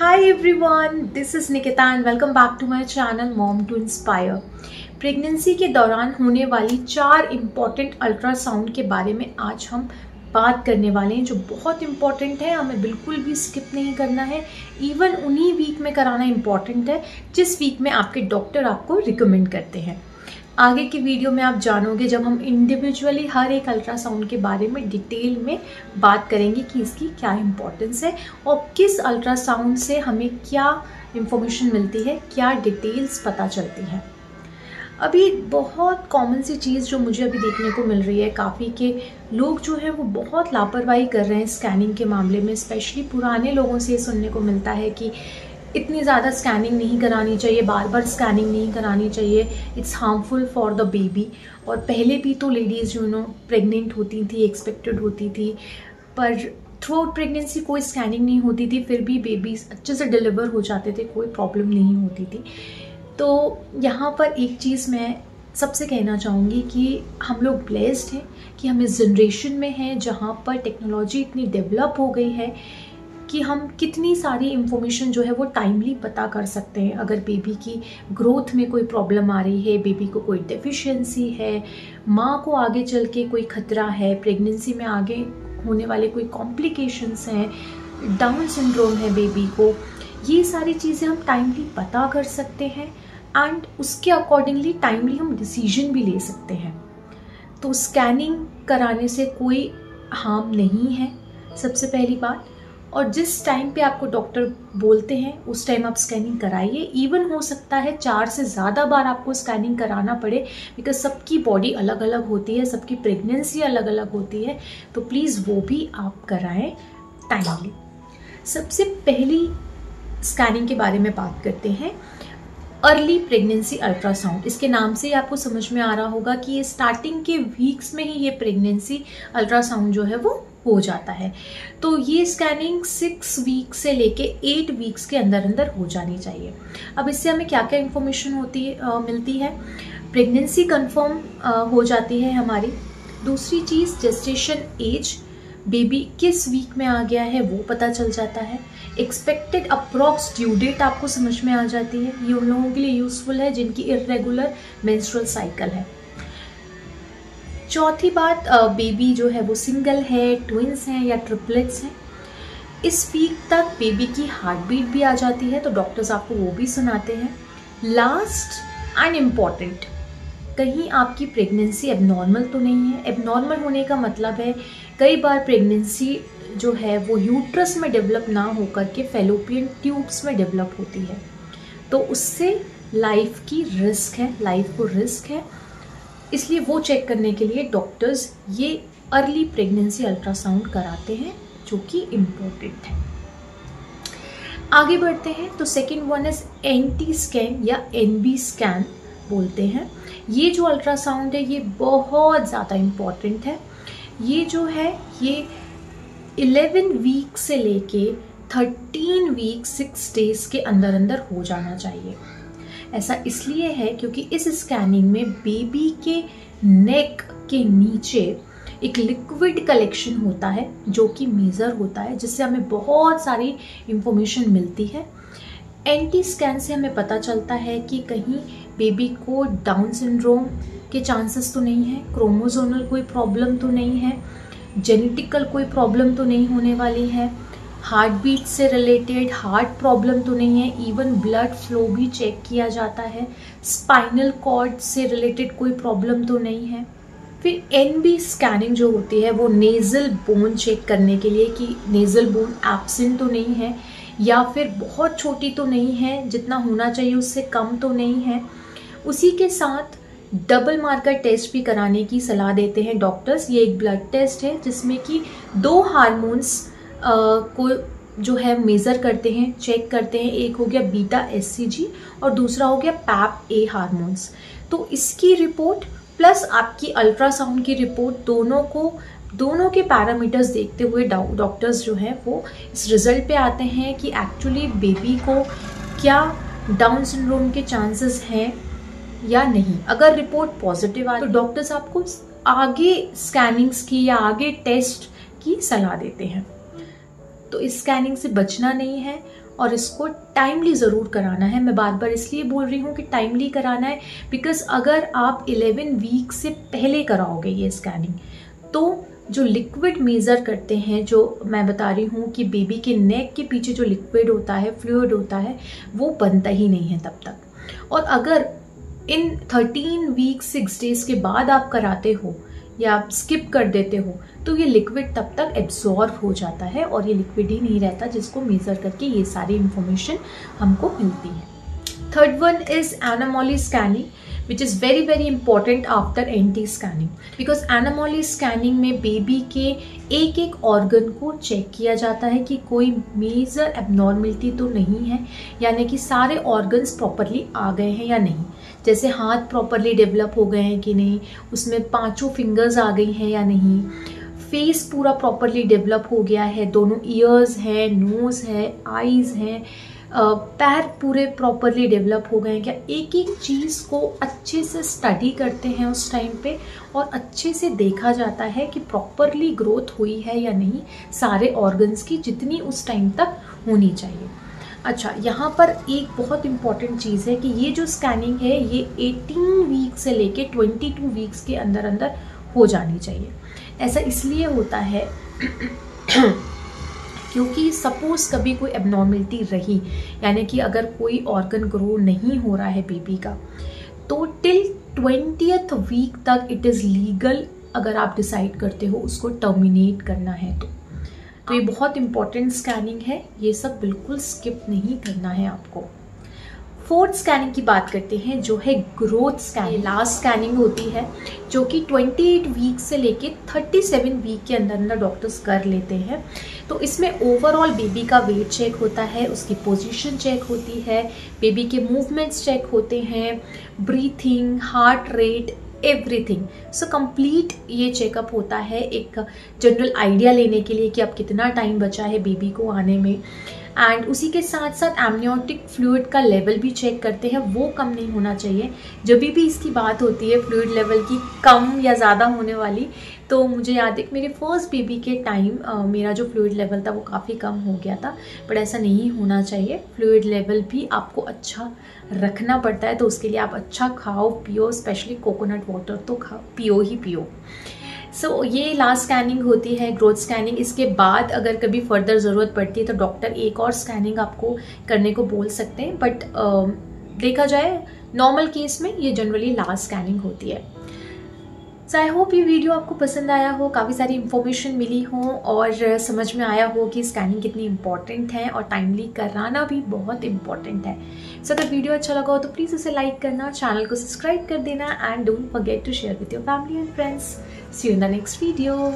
Hi everyone, this is Nikita and welcome back to my channel Mom to Inspire। Pregnancy के दौरान होने वाली 4 important ultrasound के बारे में आज हम बात करने वाले हैं, जो बहुत इम्पॉर्टेंट है। हमें बिल्कुल भी स्किप नहीं करना है। इवन उन्हीं वीक में कराना इम्पॉर्टेंट है जिस वीक में आपके डॉक्टर आपको रिकमेंड करते हैं। आगे की वीडियो में आप जानोगे जब हम इंडिविजुअली हर एक अल्ट्रासाउंड के बारे में डिटेल में बात करेंगे कि इसकी क्या इम्पोर्टेंस है और किस अल्ट्रासाउंड से हमें क्या इंफॉर्मेशन मिलती है, क्या डिटेल्स पता चलती हैं। अभी बहुत कॉमन सी चीज़ जो मुझे अभी देखने को मिल रही है, काफ़ी के लोग जो हैं वो बहुत लापरवाही कर रहे हैं स्कैनिंग के मामले में। स्पेशली पुराने लोगों से ये सुनने को मिलता है कि इतनी ज़्यादा स्कैनिंग नहीं करानी चाहिए, बार बार स्कैनिंग नहीं करानी चाहिए, it's harmful for the baby. और पहले भी तो लेडीज़ जो प्रेग्नेंट होती थी, एक्सपेक्टेड होती थी, पर थ्रू आउट प्रेगनेंसी कोई स्कैनिंग नहीं होती थी, फिर भी बेबीज अच्छे से डिलीवर हो जाते थे, कोई प्रॉब्लम नहीं होती थी। तो यहाँ पर एक चीज़ मैं सबसे कहना चाहूँगी कि हम लोग ब्लेस्ड हैं कि हम इस जनरेशन में हैं जहाँ पर टेक्नोलॉजी इतनी डेवलप हो गई है कि हम कितनी सारी इंफॉर्मेशन जो है वो टाइमली पता कर सकते हैं। अगर बेबी की ग्रोथ में कोई प्रॉब्लम आ रही है, बेबी को कोई डेफिशिएंसी है, माँ को आगे चल के कोई खतरा है, प्रेगनेंसी में आगे होने वाले कोई कॉम्प्लिकेशंस हैं, डाउन सिंड्रोम है बेबी को, ये सारी चीज़ें हम टाइमली पता कर सकते हैं एंड उसके अकॉर्डिंगली टाइमली हम डिसीजन भी ले सकते हैं। तो स्कैनिंग कराने से कोई हार्म नहीं है, सबसे पहली बात। और जिस टाइम पे आपको डॉक्टर बोलते हैं उस टाइम आप स्कैनिंग कराइए। इवन हो सकता है 4 से ज़्यादा बार आपको स्कैनिंग कराना पड़े, बिकॉज सबकी बॉडी अलग अलग होती है, सबकी प्रेगनेंसी अलग अलग होती है, तो प्लीज़ वो भी आप कराएं टाइमली। सबसे पहली स्कैनिंग के बारे में बात करते हैं, अर्ली प्रेगनेंसी अल्ट्रासाउंड। इसके नाम से ही आपको समझ में आ रहा होगा कि ये स्टार्टिंग के वीक्स में ही ये प्रेगनेंसी अल्ट्रासाउंड जो है वो हो जाता है। तो ये स्कैनिंग 6 वीक से लेके 8 वीक्स के अंदर अंदर हो जानी चाहिए। अब इससे हमें क्या क्या इन्फॉर्मेशन मिलती है। प्रेगनेंसी कंफर्म हो जाती है हमारी। दूसरी चीज़, जेस्टेशन एज, बेबी किस वीक में आ गया है वो पता चल जाता है। एक्सपेक्टेड अप्रॉक्स ड्यू डेट आपको समझ में आ जाती है। ये उन लोगों के लिए यूजफुल है जिनकी इर्रेगुलर मेंस्ट्रुअल साइकिल है। चौथी बात, बेबी जो है वो सिंगल है, ट्विंस हैं या ट्रिपलेट्स हैं। इस वीक तक बेबी की हार्ट बीट भी आ जाती है, तो डॉक्टर्स आपको वो भी सुनाते हैं। लास्ट एंड इम्पॉर्टेंट, कहीं आपकी प्रेगनेंसी एबनॉर्मल तो नहीं है। एबनॉर्मल होने का मतलब है कई बार प्रेगनेंसी जो है वो यूट्रस में डेवलप ना होकर के फेलोपियन ट्यूब्स में डेवलप होती है, तो उससे लाइफ की रिस्क है, लाइफ को रिस्क है। इसलिए वो चेक करने के लिए डॉक्टर्स ये अर्ली प्रेगनेंसी अल्ट्रासाउंड कराते हैं, जो कि इम्पोर्टेंट है। आगे बढ़ते हैं तो second one is NT scan या एनबी स्कैन बोलते हैं। ये जो अल्ट्रासाउंड है ये बहुत ज़्यादा इम्पॉर्टेंट है। ये जो है ये 11 वीक से लेके 13 वीक 6 डेज के अंदर अंदर हो जाना चाहिए। ऐसा इसलिए है क्योंकि इस स्कैनिंग में बेबी के नेक के नीचे एक लिक्विड कलेक्शन होता है जो कि मेजर होता है, जिससे हमें बहुत सारी इंफॉर्मेशन मिलती है। एंटी स्कैन से हमें पता चलता है कि कहीं बेबी को डाउन सिंड्रोम के चांसेस तो नहीं है, क्रोमोसोमल कोई प्रॉब्लम तो नहीं है, जेनेटिकल कोई प्रॉब्लम तो नहीं होने वाली है, हार्ट बीट से रिलेटेड हार्ट प्रॉब्लम तो नहीं है, इवन ब्लड फ्लो भी चेक किया जाता है, स्पाइनल कॉर्ड से रिलेटेड कोई प्रॉब्लम तो नहीं है। फिर एनबी स्कैनिंग जो होती है वो नेज़ल बोन चेक करने के लिए कि नेज़ल बोन एब्सेंट तो नहीं है या फिर बहुत छोटी तो नहीं है, जितना होना चाहिए उससे कम तो नहीं है। उसी के साथ डबल मार्कर टेस्ट भी कराने की सलाह देते हैं डॉक्टर्स। ये एक ब्लड टेस्ट है जिसमें कि 2 हार्मोन्स को जो है मेज़र करते हैं, चेक करते हैं। एक हो गया बीटा एससीजी और दूसरा हो गया पैप ए हार्मोन्स। तो इसकी रिपोर्ट प्लस आपकी अल्ट्रासाउंड की रिपोर्ट, दोनों के पैरामीटर्स देखते हुए डॉक्टर्स जो है वो इस रिजल्ट पे आते हैं कि एक्चुअली बेबी को क्या डाउन सिंड्रोम के चांसेस हैं या नहीं। अगर रिपोर्ट पॉजिटिव आए तो डॉक्टर्स आपको आगे स्कैनिंग्स की या आगे टेस्ट की सलाह देते हैं। तो इस स्कैनिंग से बचना नहीं है और इसको टाइमली ज़रूर कराना है। मैं बार बार इसलिए बोल रही हूँ कि टाइमली कराना है बिकॉज अगर आप 11 वीक से पहले कराओगे ये स्कैनिंग तो जो लिक्विड मेज़र करते हैं, जो मैं बता रही हूँ कि बेबी के नेक के पीछे जो लिक्विड होता है, फ्लूइड होता है, वो बनता ही नहीं है तब तक। और अगर इन 13 वीक 6 डेज के बाद आप कराते हो या आप स्किप कर देते हो तो ये लिक्विड तब तक एब्जॉर्ब हो जाता है और ये लिक्विड ही नहीं रहता जिसको मेज़र करके ये सारी इंफॉर्मेशन हमको मिलती है। Third one is anomaly scanning which is very very important after NT scanning because anomaly scanning में बेबी के एक एक ऑर्गन को चेक किया जाता है कि कोई मेजर एबनॉर्मलिटी तो नहीं है, यानी कि सारे ऑर्गन्स प्रॉपरली आ गए हैं या नहीं। जैसे हाथ प्रॉपरली डेवलप हो गए हैं कि नहीं, उसमें 5 फिंगर्स आ गई हैं या नहीं, फेस पूरा प्रॉपरली डेवलप हो गया है, दोनों ईयर्स हैं, नोज़ है, आईज़ हैं, पैर पूरे प्रॉपरली डेवलप हो गए हैं क्या। एक एक चीज़ को अच्छे से स्टडी करते हैं उस टाइम पे और अच्छे से देखा जाता है कि प्रॉपरली ग्रोथ हुई है या नहीं सारे ऑर्गन्स की जितनी उस टाइम तक होनी चाहिए। अच्छा, यहाँ पर एक बहुत इम्पॉर्टेंट चीज़ है कि ये जो स्कैनिंग है ये 18 वीक से लेके 22 वीक्स के अंदर अंदर हो जानी चाहिए। ऐसा इसलिए होता है क्योंकि सपोज़ कभी कोई एबनॉर्मलिटी रही, यानी कि अगर कोई ऑर्गन ग्रो नहीं हो रहा है बेबी का, तो टिल 20th वीक तक इट इज़ लीगल अगर आप डिसाइड करते हो उसको टर्मिनेट करना है तो ये बहुत इंपॉर्टेंट स्कैनिंग है, ये सब बिल्कुल स्किप नहीं करना है आपको। फोर्थ स्कैनिंग की बात करते हैं जो है ग्रोथ स्कैनिंग। लास्ट स्कैनिंग होती है जो कि 28 वीक से लेके 37 वीक के अंदर अंदर डॉक्टर्स कर लेते हैं। तो इसमें ओवरऑल बेबी का वेट चेक होता है, उसकी पोजीशन चेक होती है, बेबी के मूवमेंट्स चेक होते हैं, breathing, heart rate, everything. So complete ये चेकअप होता है एक जनरल आइडिया लेने के लिए कि अब कितना टाइम बचा है बेबी को आने में। एंड उसी के साथ साथ एमनियोटिक फ्लूइड का लेवल भी चेक करते हैं, वो कम नहीं होना चाहिए। जब भी इसकी बात होती है फ्लूइड लेवल की कम या ज़्यादा होने वाली, तो मुझे याद है मेरे फर्स्ट बेबी के टाइम मेरा जो फ्लूइड लेवल था वो काफ़ी कम हो गया था, बट ऐसा नहीं होना चाहिए। फ्लूइड लेवल भी आपको अच्छा रखना पड़ता है, तो उसके लिए आप अच्छा खाओ पियो, स्पेशली कोकोनट वाटर तो पियो ही पियो। सो ये लास्ट स्कैनिंग होती है ग्रोथ स्कैनिंग। इसके बाद अगर कभी फर्दर ज़रूरत पड़ती है तो डॉक्टर एक और स्कैनिंग आपको करने को बोल सकते हैं, बट देखा जाए नॉर्मल केस में ये जनरली लास्ट स्कैनिंग होती है। सो आई होप ये वीडियो आपको पसंद आया हो, काफ़ी सारी इन्फॉर्मेशन मिली हो और समझ में आया हो कि स्कैनिंग कितनी इंपॉर्टेंट है और टाइमली कराना भी बहुत इंपॉर्टेंट है। सो अगर वीडियो अच्छा लगा हो तो प्लीज़ उसे लाइक करना, चैनल को सब्सक्राइब कर देना and don't forget to share with your family and friends. See you in the next video.